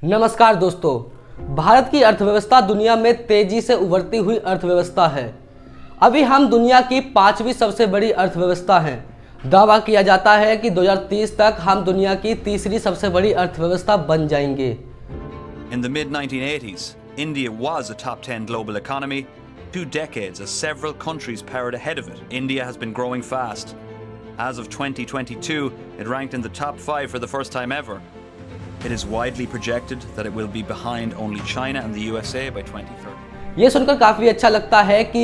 नमस्कार दोस्तों, भारत की अर्थव्यवस्था दुनिया में तेजी से उभरती हुई अर्थव्यवस्था है। अभी हम दुनिया की 5वीं सबसे बड़ी अर्थव्यवस्था हैं। दावा किया जाता है कि 2030 तक हम दुनिया की तीसरी सबसे बड़ी अर्थव्यवस्था बन जाएंगे। In the mid-1980s, India was a top 10 global economy. 2 decades as several countries powered ahead of it, India has been growing fast. As of 2022, it ranked in the top 5 for the first time ever. It is widely projected that it will be behind only China and the USA by 2030. ये सुनकर काफ़ी अच्छा लगता है कि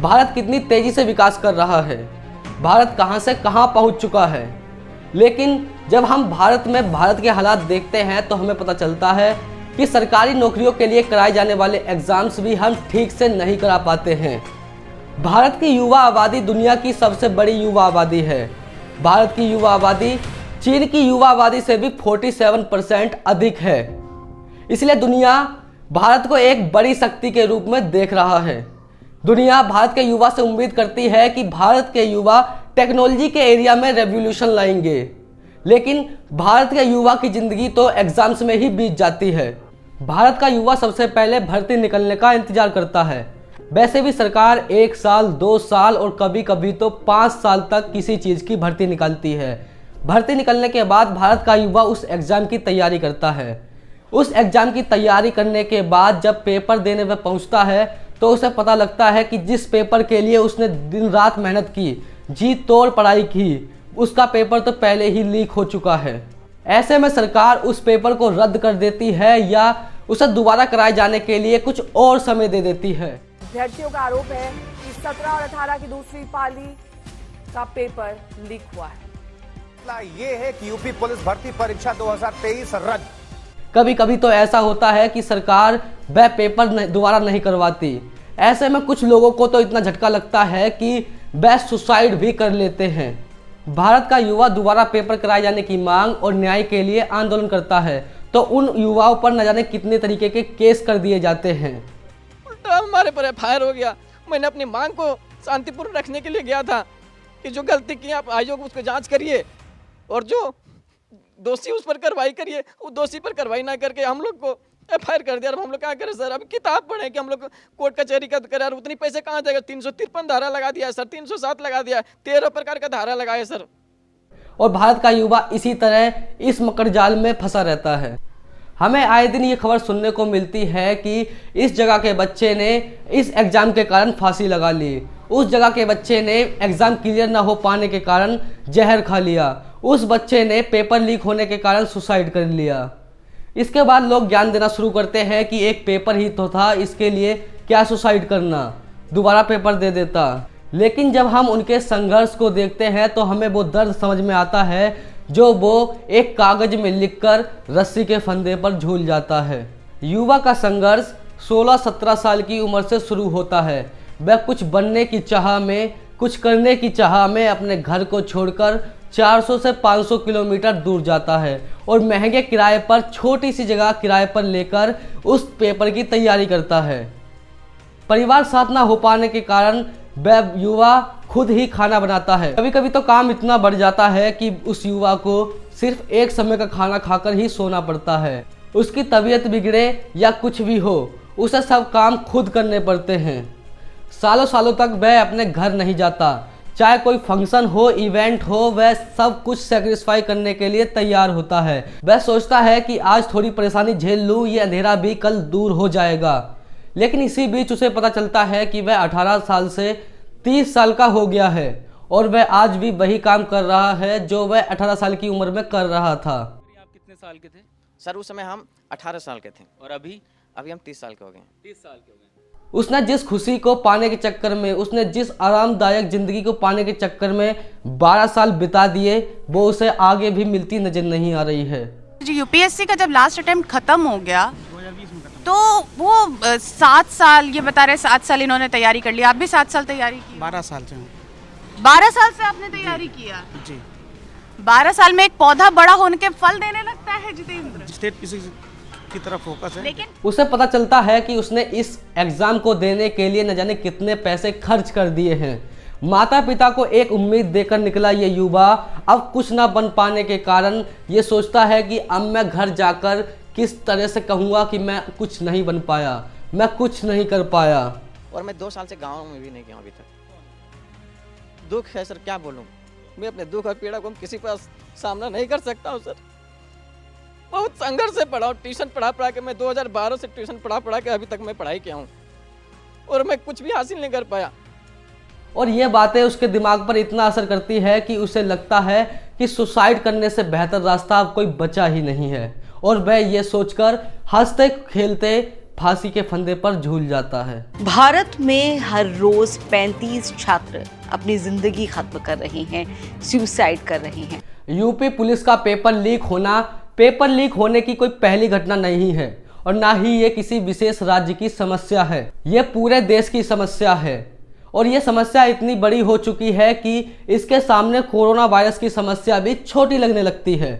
भारत कितनी तेज़ी से विकास कर रहा है, भारत कहां से कहां पहुंच चुका है। लेकिन जब हम भारत में भारत के हालात देखते हैं तो हमें पता चलता है कि सरकारी नौकरियों के लिए कराए जाने वाले एग्ज़ाम्स भी हम ठीक से नहीं करा पाते हैं। भारत की युवा आबादी दुनिया की सबसे बड़ी युवा आबादी है। भारत की युवा आबादी चीन की युवा आबादी से भी 47% अधिक है। इसलिए दुनिया भारत को एक बड़ी शक्ति के रूप में देख रहा है। दुनिया भारत के युवा से उम्मीद करती है कि भारत के युवा टेक्नोलॉजी के एरिया में रेवोल्यूशन लाएंगे। लेकिन भारत के युवा की ज़िंदगी तो एग्ज़ाम्स में ही बीत जाती है। भारत का युवा सबसे पहले भर्ती निकलने का इंतजार करता है। वैसे भी सरकार 1 साल, 2 साल और कभी कभी तो 5 साल तक किसी चीज़ की भर्ती निकालती है। भर्ती निकलने के बाद भारत का युवा उस एग्ज़ाम की तैयारी करता है। उस एग्ज़ाम की तैयारी करने के बाद जब पेपर देने में पहुंचता है तो उसे पता लगता है कि जिस पेपर के लिए उसने दिन रात मेहनत की, जी तोड़ पढ़ाई की, उसका पेपर तो पहले ही लीक हो चुका है। ऐसे में सरकार उस पेपर को रद्द कर देती है या उसे दोबारा कराए जाने के लिए कुछ और समय दे देती है। अभ्यर्थियों का आरोप है कि 17 और 18 की दूसरी पाली का पेपर लीक हुआ है। ये है कि यूपी पुलिस भर्ती परीक्षा 2023 रद्द। कभी कभी तो ऐसा होता है कि सरकार वह पेपर दोबारा नहीं करवाती। ऐसे में कुछ लोगों को तो इतना झटका लगता है कि वह सुसाइड भी कर लेते हैं। भारत का युवा दोबारा पेपर कराए जाने की मांग और न्याय के लिए आंदोलन करता है तो उन युवाओं पर न जाने कितने तरीके के केस कर दिए जाते हैं। उल्टा हमारे पर फायर हो गया। मैंने अपनी मांग को शांतिपूर्ण रखने के लिए गया था कि जो गलती की आप आयोग उसको जांच करिए और जो दोषी उस पर कार्रवाई करिए। वो दोषी पर कार्रवाई ना करके हम लोग को FIR कर दिया। अब हम लोग क्या करें सर? अभी किताब पढ़े कि हम लोग कोर्ट कचहरी का करें, उतनी पैसे कहाँ जाएगा? 353 धारा लगा दिया है सर, 307 लगा दिया है, 13 प्रकार का धारा लगाया है सर। और भारत का युवा इसी तरह इस मकर जाल में फंसा रहता है। हमें आए दिन ये खबर सुनने को मिलती है कि इस जगह के बच्चे ने इस एग्ज़ाम के कारण फांसी लगा ली, उस जगह के बच्चे ने एग्ज़ाम क्लियर ना हो पाने के कारण जहर खा लिया, उस बच्चे ने पेपर लीक होने के कारण सुसाइड कर लिया। इसके बाद लोग ज्ञान देना शुरू करते हैं कि एक पेपर ही तो था, इसके लिए क्या सुसाइड करना, दोबारा पेपर दे देता। लेकिन जब हम उनके संघर्ष को देखते हैं तो हमें वो दर्द समझ में आता है जो वो एक कागज़ में लिखकर रस्सी के फंदे पर झूल जाता है। युवा का संघर्ष 16-17 साल की उम्र से शुरू होता है। वह कुछ बनने की चाह में, कुछ करने की चाह में अपने घर को छोड़कर 400 से 500 किलोमीटर दूर जाता है और महंगे किराए पर छोटी सी जगह किराए पर लेकर उस पेपर की तैयारी करता है। परिवार साथ ना हो पाने के कारण वह युवा खुद ही खाना बनाता है। कभी कभी तो काम इतना बढ़ जाता है कि उस युवा को सिर्फ एक समय का खाना खाकर ही सोना पड़ता है। उसकी तबीयत बिगड़े या कुछ भी हो, उसे सब काम खुद करने पड़ते हैं। सालों सालों तक वह अपने घर नहीं जाता। चाहे कोई फंक्शन हो, इवेंट हो, वह सब कुछ सेक्रीफाई करने के लिए तैयार होता है। वह सोचता है कि आज थोड़ी परेशानी झेल लूँ, ये अंधेरा भी कल दूर हो जाएगा। लेकिन इसी बीच उसे पता चलता है कि वह 18 साल से 30 साल का हो गया है और वह आज भी वही काम कर रहा है जो वह 18 साल की उम्र में कर रहा था। आप कितने साल के थे? सर उस समय हम 18 साल के थे और अभी हम 30 साल के हो गए। 30 साल के हो गए। उसने जिस खुशी को पाने के चक्कर में, उसने जिस आरामदायक जिंदगी को पाने के चक्कर में 12 साल बिता दिए, वो उसे आगे भी मिलती नजर नहीं आ रही है। यूपीएससी का जब लास्ट अटेम्प्ट खत्म हो गया तो वो 7 साल, ये बता रहे 7 साल इन्होंने तैयारी कर लिया। आप भी 7 साल तैयारी की? 12 साल से। 12 साल से आपने तैयारी किया जी। 12 साल में एक पौधा बड़ा होने के फल देने लगता है जितेंद्र। स्टेट किसी की तरफ फोकस है। लेकिन उसे पता चलता है कि उसने इस एग्जाम को देने के लिए न जाने कितने पैसे खर्च कर दिए हैं। माता पिता को एक उम्मीद देकर निकला ये युवा अब कुछ ना बन पाने के कारण ये सोचता है कि अब मैं घर जाकर किस तरह से कहूँगा कि मैं कुछ नहीं बन पाया, मैं कुछ नहीं कर पाया। और मैं 2 साल से गांव में भी नहीं गया अभी तक। दुख है सर, क्या बोलूं। मैं अपने दुख और पीड़ा को किसी पर सामना नहीं कर सकता हूं सर। बहुत संघर्ष से पढ़ा हूँ, ट्यूशन पढ़ा के मैं 2012 से ट्यूशन पढ़ा के अभी तक मैं पढ़ाई किया हूँ और मैं कुछ भी हासिल नहीं कर पाया। और ये बातें उसके दिमाग पर इतना असर करती है कि उसे लगता है कि सुसाइड करने से बेहतर रास्ता अब कोई बचा ही नहीं है, और वह ये सोचकर हंसते खेलते फांसी के फंदे पर झूल जाता है। भारत में हर रोज 35 छात्र अपनी जिंदगी खत्म कर रहे हैं, सुसाइड कर रहे हैं। यूपी पुलिस का पेपर लीक होने की कोई पहली घटना नहीं है, और ना ही ये किसी विशेष राज्य की समस्या है, ये पूरे देश की समस्या है। और ये समस्या इतनी बड़ी हो चुकी है कि इसके सामने कोरोना वायरस की समस्या भी छोटी लगने लगती है।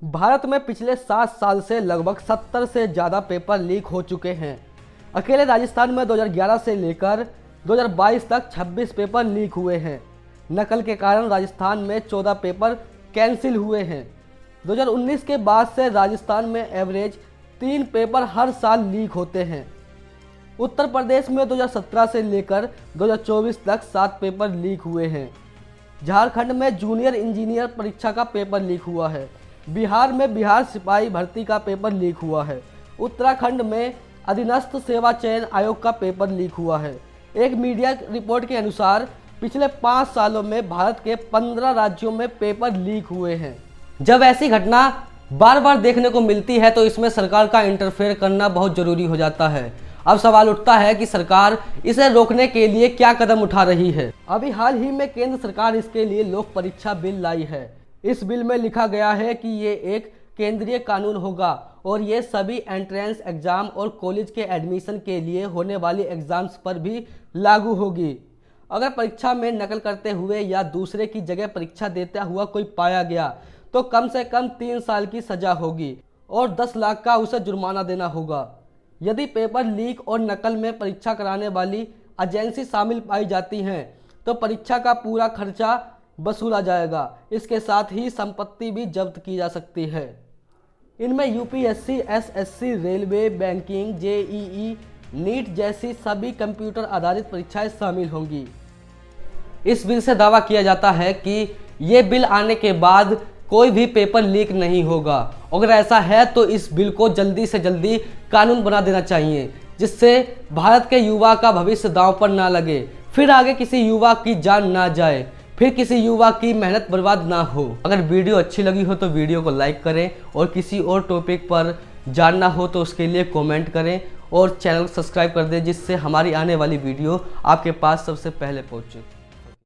भारत में पिछले 7 साल से लगभग 70 से ज़्यादा पेपर लीक हो चुके हैं। अकेले राजस्थान में 2011 से लेकर 2022 तक 26 पेपर लीक हुए हैं। नकल के कारण राजस्थान में 14 पेपर कैंसिल हुए हैं। 2019 के बाद से राजस्थान में एवरेज 3 पेपर हर साल लीक होते हैं। उत्तर प्रदेश में 2017 से लेकर 2024 तक 7 पेपर लीक हुए हैं। झारखंड में जूनियर इंजीनियर परीक्षा का पेपर लीक हुआ है। बिहार में बिहार सिपाही भर्ती का पेपर लीक हुआ है। उत्तराखंड में अधीनस्थ सेवा चयन आयोग का पेपर लीक हुआ है। एक मीडिया रिपोर्ट के अनुसार पिछले 5 सालों में भारत के 15 राज्यों में पेपर लीक हुए हैं। जब ऐसी घटना बार बार देखने को मिलती है तो इसमें सरकार का इंटरफेयर करना बहुत ज़रूरी हो जाता है। अब सवाल उठता है कि सरकार इसे रोकने के लिए क्या कदम उठा रही है। अभी हाल ही में केंद्र सरकार इसके लिए लोक परीक्षा बिल लाई है। इस बिल में लिखा गया है कि ये एक केंद्रीय कानून होगा और ये सभी एंट्रेंस एग्जाम और कॉलेज के एडमिशन के लिए होने वाली एग्जाम्स पर भी लागू होगी। अगर परीक्षा में नकल करते हुए या दूसरे की जगह परीक्षा देता हुआ कोई पाया गया तो कम से कम 3 साल की सजा होगी और 10 लाख का उसे जुर्माना देना होगा। यदि पेपर लीक और नकल में परीक्षा कराने वाली एजेंसी शामिल पाई जाती हैं तो परीक्षा का पूरा खर्चा वसूला जाएगा। इसके साथ ही संपत्ति भी जब्त की जा सकती है। इनमें UPSC, SSC, railway, banking, JEE, NEET जैसी सभी कंप्यूटर आधारित परीक्षाएं शामिल होंगी। इस बिल से दावा किया जाता है कि ये बिल आने के बाद कोई भी पेपर लीक नहीं होगा। अगर ऐसा है तो इस बिल को जल्दी से जल्दी कानून बना देना चाहिए, जिससे भारत के युवा का भविष्य दांव पर ना लगे, फिर आगे किसी युवा की जान ना जाए, फिर किसी युवा की मेहनत बर्बाद ना हो। अगर वीडियो अच्छी लगी हो तो वीडियो को लाइक करें और किसी और टॉपिक पर जानना हो तो उसके लिए कमेंट करें और चैनल को सब्सक्राइब कर दें, जिससे हमारी आने वाली वीडियो आपके पास सबसे पहले पहुंचे।